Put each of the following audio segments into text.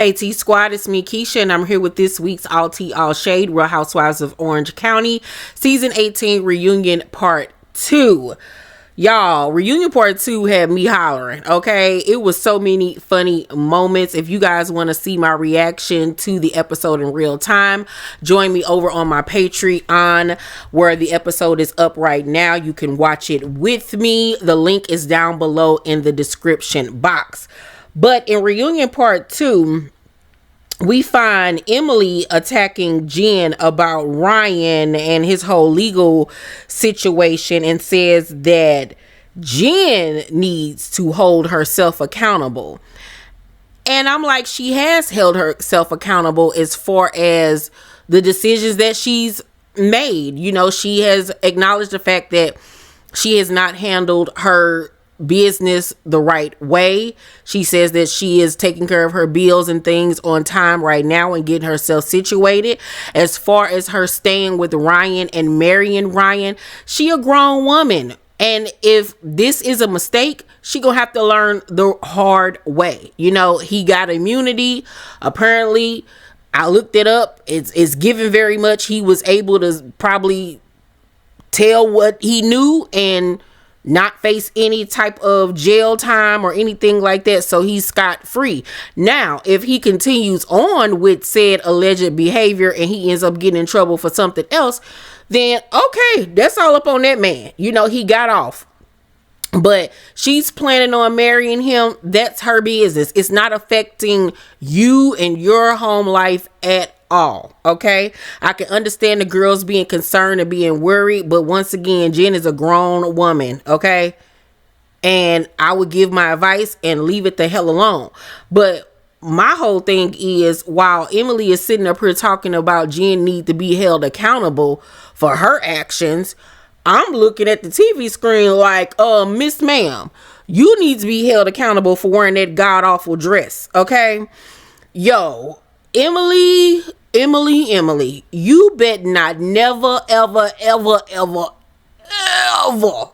AT Squad, it's me, Keisha, and I'm here with this week's All Tea, All Shade, Real Housewives of Orange County, Season 18 Reunion Part 2. Y'all, Reunion Part 2 had me hollering, okay? It was so many funny moments. If you guys want to see my reaction to the episode in real time, join me over on my Patreon, where the episode is up right now. You can watch it with me. The link is down below in the description box. But in Reunion Part 2, we find Emily attacking Jen about Ryan and his whole legal situation and says that Jen needs to hold herself accountable. And I'm like, she has held herself accountable as far as the decisions that she's made. You know, she has acknowledged the fact that she has not handled her business the right way. She says that she is taking care of her bills and things on time right now and getting herself situated. As far as her staying with Ryan and marrying Ryan, she a grown woman, and if this is a mistake, she gonna have to learn the hard way. You know, he got immunity apparently. I looked it up. It's given very much. He was able to probably tell what he knew and not face any type of jail time or anything like that, so he's scot-free. Now, if he continues on with said alleged behavior and he ends up getting in trouble for something else, then okay, that's all up on that man. You know, he got off. But she's planning on marrying him. That's her business. It's not affecting you and your home life at all. Okay, I can understand the girls being concerned and being worried, but once again, Jen is a grown woman. Okay, and I would give my advice and leave it the hell alone. But my whole thing is, while Emily is sitting up here talking about Jen need to be held accountable for her actions, I'm looking at the TV screen like, Miss Ma'am, you need to be held accountable for wearing that god awful dress. Okay, yo, Emily, you bet not never, ever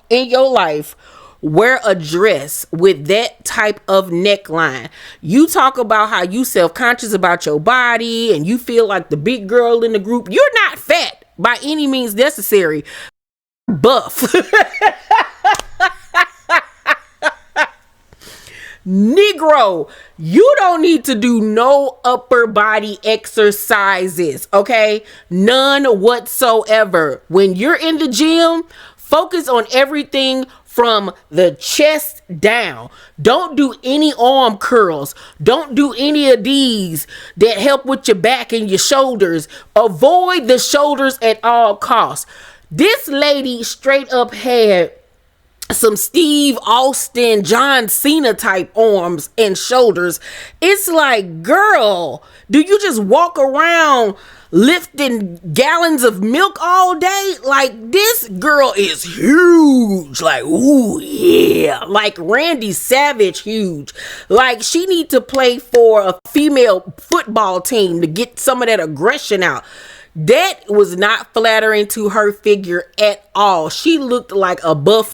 in your life wear a dress with that type of neckline. You talk about how you self-conscious about your body and you feel like the big girl in the group. You're not fat by any means necessary. Buff. Negro, you don't need to do no upper body exercises, okay? None whatsoever. When you're in the gym, focus on everything from the chest down. Don't do any arm curls. Don't do any of these that help with your back and your shoulders. Avoid the shoulders at all costs. This lady straight up had some Steve Austin, John Cena type arms and shoulders. It's like, girl, do you just walk around lifting gallons of milk all day? Like, this girl is huge. Like, ooh, yeah. Like Randy Savage huge. Like, she need to play for a female football team to get some of that aggression out. That was not flattering to her figure at all. She looked like a buff.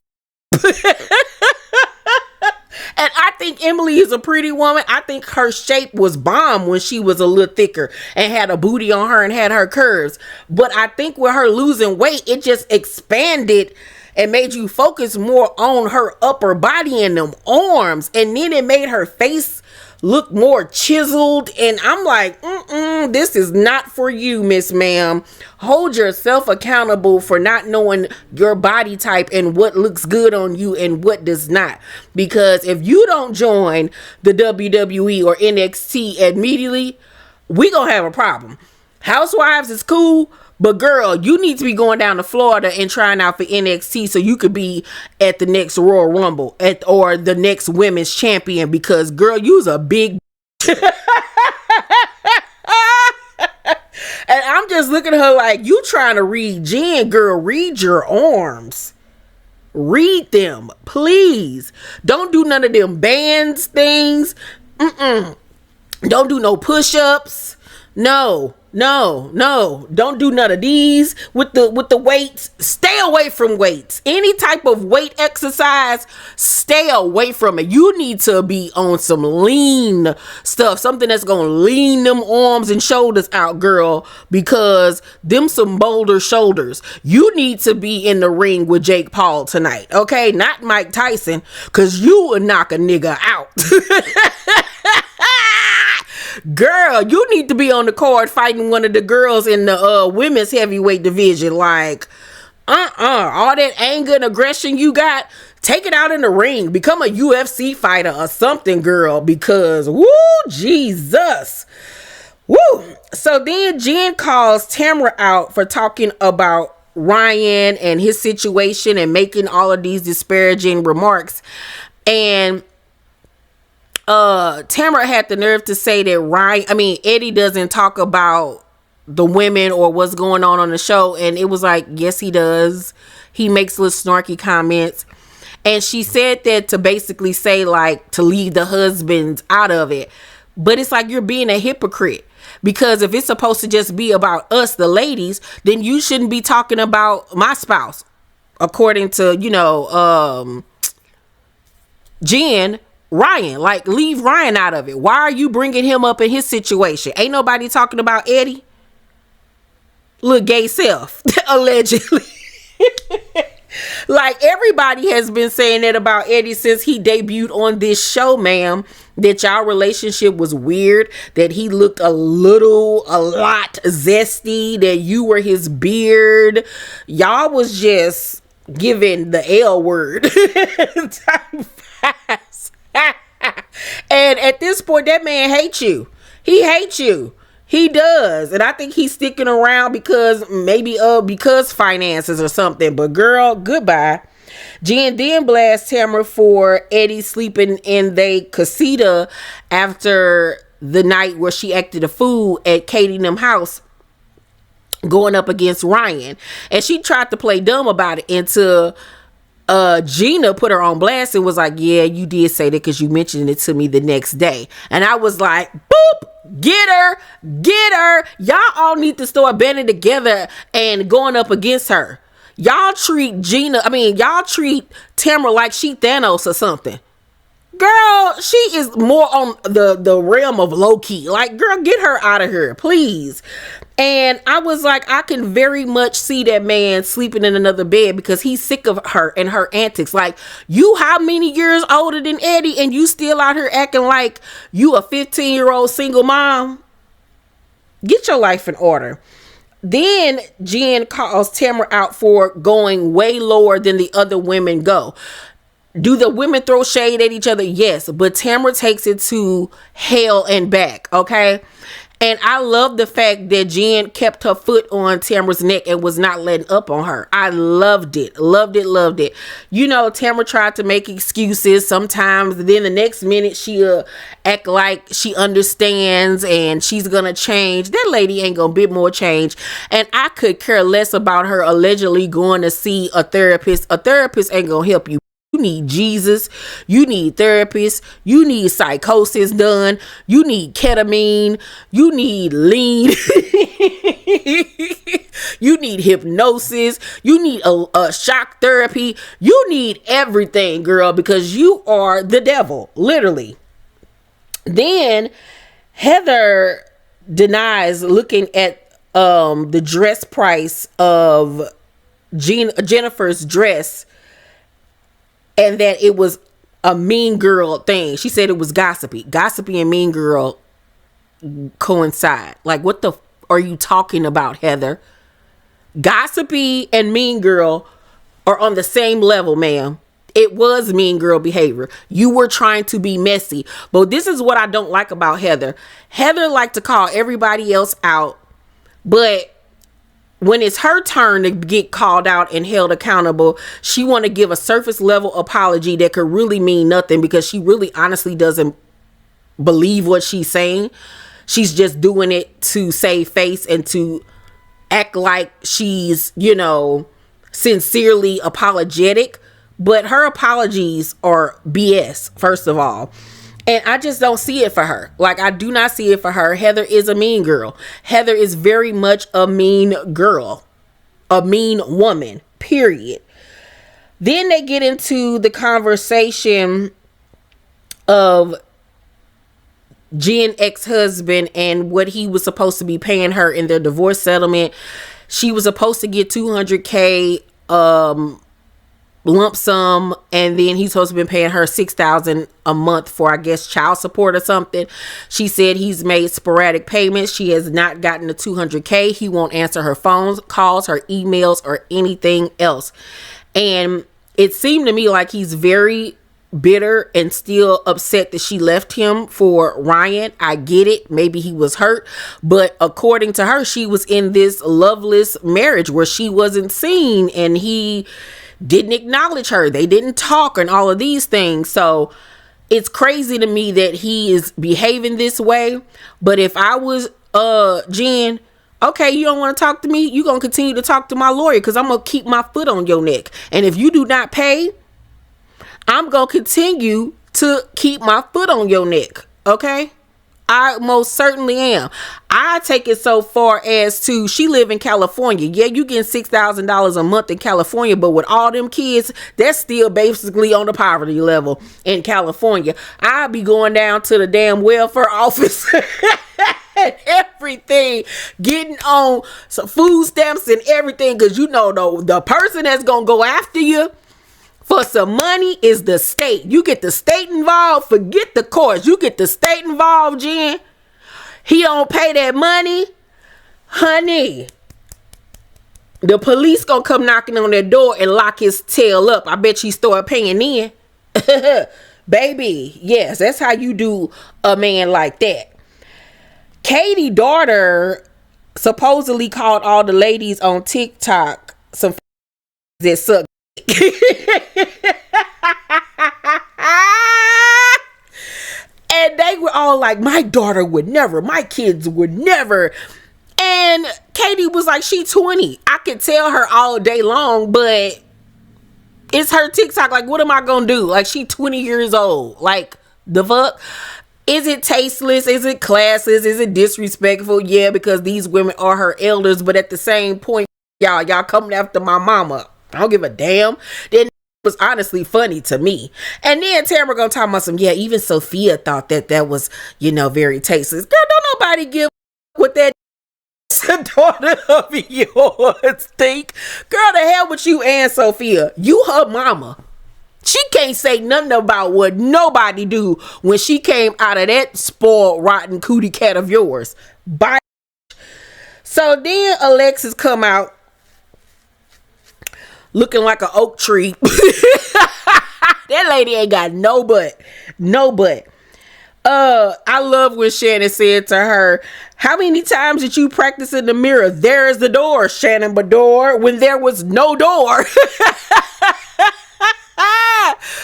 And I think Emily is a pretty woman. I think her shape was bomb when she was a little thicker and had a booty on her and had her curves. But I think with her losing weight, it just expanded and made you focus more on her upper body and them arms. And then it made her face look more chiseled, and I'm like, this is not for you, Miss Ma'am. Hold yourself accountable for not knowing your body type and what looks good on you and what does not. Because if you don't join the WWE or NXT immediately, we gonna have a problem. Housewives is cool, but girl, you need to be going down to Florida and trying out for NXT so you could be at the next Royal Rumble or the next Women's Champion, because girl, you's a big and I'm just looking at her like, you trying to read Jen, girl, read your arms. Read them, please. Don't do none of them bands things. Don't do no push-ups. No. no, don't do none of these with the weights. Stay away from weights. Any type of weight exercise, stay away from it. You need to be on some lean stuff, something that's gonna lean them arms and shoulders out, girl, because them some boulder shoulders. You need to be in the ring with Jake Paul tonight, okay? Not Mike Tyson, cause you would knock a nigga out. Girl, you need to be on the card fighting one of the girls in the women's heavyweight division. Like, all that anger and aggression you got, take it out in the ring. Become a UFC fighter or something, girl, because woo, Jesus. Woo. So then Jen calls Tamra out for talking about Ryan and his situation and making all of these disparaging remarks. And Tamra had the nerve to say that Eddie doesn't talk about the women or what's going on the show. And it was like, yes, he does. He makes little snarky comments. And she said that to basically say, like, to leave the husbands out of it. But it's like, you're being a hypocrite. Because if it's supposed to just be about us, the ladies, then you shouldn't be talking about my spouse. According to, Jen, Ryan, like, leave Ryan out of it. Why are you bringing him up in his situation? Ain't nobody talking about Eddie. Little gay self, allegedly. Like, everybody has been saying that about Eddie since he debuted on this show, ma'am. That y'all relationship was weird. That he looked a lot zesty. That you were his beard. Y'all was just giving the L word. And at this point, that man hates you. He hates you. He does. And I think he's sticking around because finances or something. But girl, goodbye. Jen then blasts Tamra for Eddie sleeping in the casita after the night where she acted a fool at Katie and them house, going up against Ryan. And she tried to play dumb about it until Gina put her on blast and was like, yeah, you did say that because you mentioned it to me the next day. And I was like, boop, get her. Y'all all need to start banding together and going up against her. Y'all treat Tamra like she Thanos or something. Girl, she is more on the realm of low key. Like, girl, get her out of here, please. And I was like, I can very much see that man sleeping in another bed because he's sick of her and her antics. Like, you how many years older than Eddie and you still out here acting like you a 15-year-old single mom? Get your life in order. Then Jen calls Tamra out for going way lower than the other women go. Do the women throw shade at each other? Yes, but Tamra takes it to hell and back, okay? And I love the fact that Jen kept her foot on Tamra's neck and was not letting up on her. I loved it. Tamra tried to make excuses sometimes. Then the next minute she'll act like she understands and she's going to change. That lady ain't going to be more change. And I could care less about her allegedly going to see a therapist. A therapist ain't going to help you. You need Jesus. You need therapists. You need psychosis done. You need ketamine. You need lean. You need hypnosis. You need a shock therapy. You need everything, girl, because you are the devil, literally. Then Heather denies looking at the dress price of Jennifer's dress, and that it was a Mean Girl thing. She said it was gossipy. Gossipy and Mean Girl coincide. Like, what the are you talking about, Heather? Gossipy and Mean Girl are on the same level, ma'am. It was Mean Girl behavior. You were trying to be messy. But this is what I don't like about Heather. Heather liked to call everybody else out, but when it's her turn to get called out and held accountable, she want to give a surface level apology that could really mean nothing because she really honestly doesn't believe what she's saying. She's just doing it to save face and to act like she's, sincerely apologetic. But her apologies are BS, first of all. And I just don't see it for her. Like, I do not see it for her. Heather is a mean girl. Heather is very much a mean girl, a mean woman, period. Then they get into the conversation of Jen ex-husband and what he was supposed to be paying her in their divorce settlement. She was supposed to get $200K lump sum, and then he's supposed to be paying her $6,000 a month for, I guess, child support or something. She said he's made sporadic payments. She has not gotten the $200K. He won't answer her phone calls, her emails, or anything else. And it seemed to me like he's very bitter and still upset that she left him for Ryan. I get it. Maybe he was hurt, but according to her, she was in this loveless marriage where she wasn't seen and he didn't acknowledge her. They didn't talk and all of these things. So it's crazy to me that he is behaving this way. But if I was Jen, okay, you don't want to talk to me, you gonna continue to talk to my lawyer, because I'm gonna keep my foot on your neck. And if you do not pay, I'm gonna continue to keep my foot on your neck. Okay, I most certainly am. I take it so far as to, she live in California. Yeah, you getting $6,000 a month in California, but with all them kids, that's still basically on the poverty level in California. I'll be going down to the damn welfare office and everything, getting on some food stamps and everything, because you know the person that's gonna go after you for some money is the state. You get the state involved, forget the courts. You get the state involved, Jen. He don't pay that money, honey, the police gonna come knocking on their door and lock his tail up. I bet you start paying in. Baby, yes, that's how you do a man like that. Katie's daughter supposedly called all the ladies on TikTok some that suck. And they were all like, my daughter would never, my kids would never. And Katie was like, she 20. I could tell her all day long, but it's her TikTok. Like, what am I gonna do? Like, she 20 years old. Like, the fuck? Is it tasteless? Is it classless? Is it disrespectful? Yeah, because these women are her elders, but at the same point, y'all coming after my mama. I don't give a damn. Then was honestly funny to me. And then Tamra gonna talk about some, yeah, even Sophia thought that was, very tasteless. Girl, don't nobody give what that daughter of yours think. Girl, the hell with you and Sophia. You her mama. She can't say nothing about what nobody do when she came out of that spoiled, rotten cootie cat of yours. Bye. So then Alexis come out looking like an oak tree. That lady ain't got no butt. No butt. I love when Shannon said to her, how many times did you practice in the mirror? There's the door, Shannon Bador, when there was no door.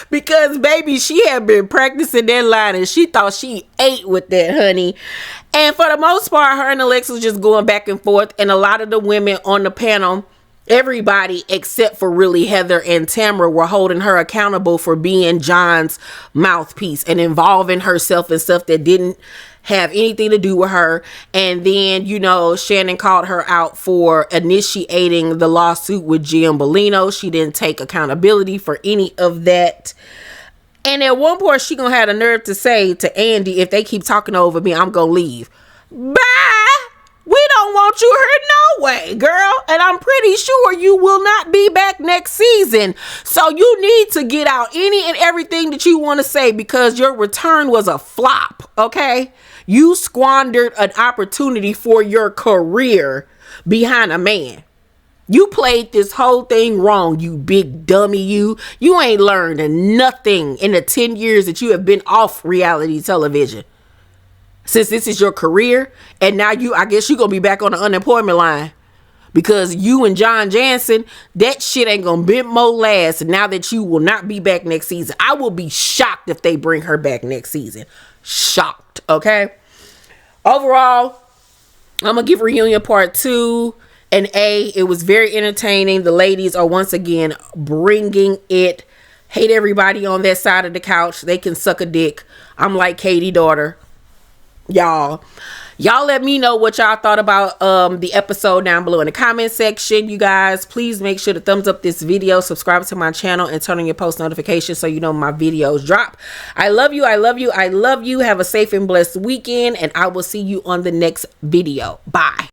Because baby, she had been practicing that line and she thought she ate with that, honey. And for the most part, her and Alexis was just going back and forth, and a lot of the women on the panel, everybody except for really Heather and Tamra, were holding her accountable for being John's mouthpiece and involving herself in stuff that didn't have anything to do with her. And then, Shannon called her out for initiating the lawsuit with Alexis Bellino. She didn't take accountability for any of that. And at one point, she gonna have the nerve to say to Andy, if they keep talking over me, I'm gonna leave. Bye. We don't want you here no way, girl. And I'm pretty sure you will not be back next season. So you need to get out any and everything that you want to say, because your return was a flop, okay? You squandered an opportunity for your career behind a man. You played this whole thing wrong, you big dummy, you. You ain't learned nothing in the 10 years that you have been off reality television. Since this is your career, and now I guess you're going to be back on the unemployment line, because you and John Jansen, that shit ain't going to bit more last now that you will not be back next season. I will be shocked if they bring her back next season. Shocked, okay? Overall, I'm going to give Reunion Part 2 an A. It was very entertaining. The ladies are once again bringing it. Hate everybody on that side of the couch. They can suck a dick. I'm like Katie daughter. Y'all let me know what y'all thought about the episode down below in the comment section. You guys, please make sure to thumbs up this video, subscribe to my channel, and turn on your post notifications so you know my videos drop. I love you. I love you. I love you. Have a safe and blessed weekend, and I will see you on the next video. Bye.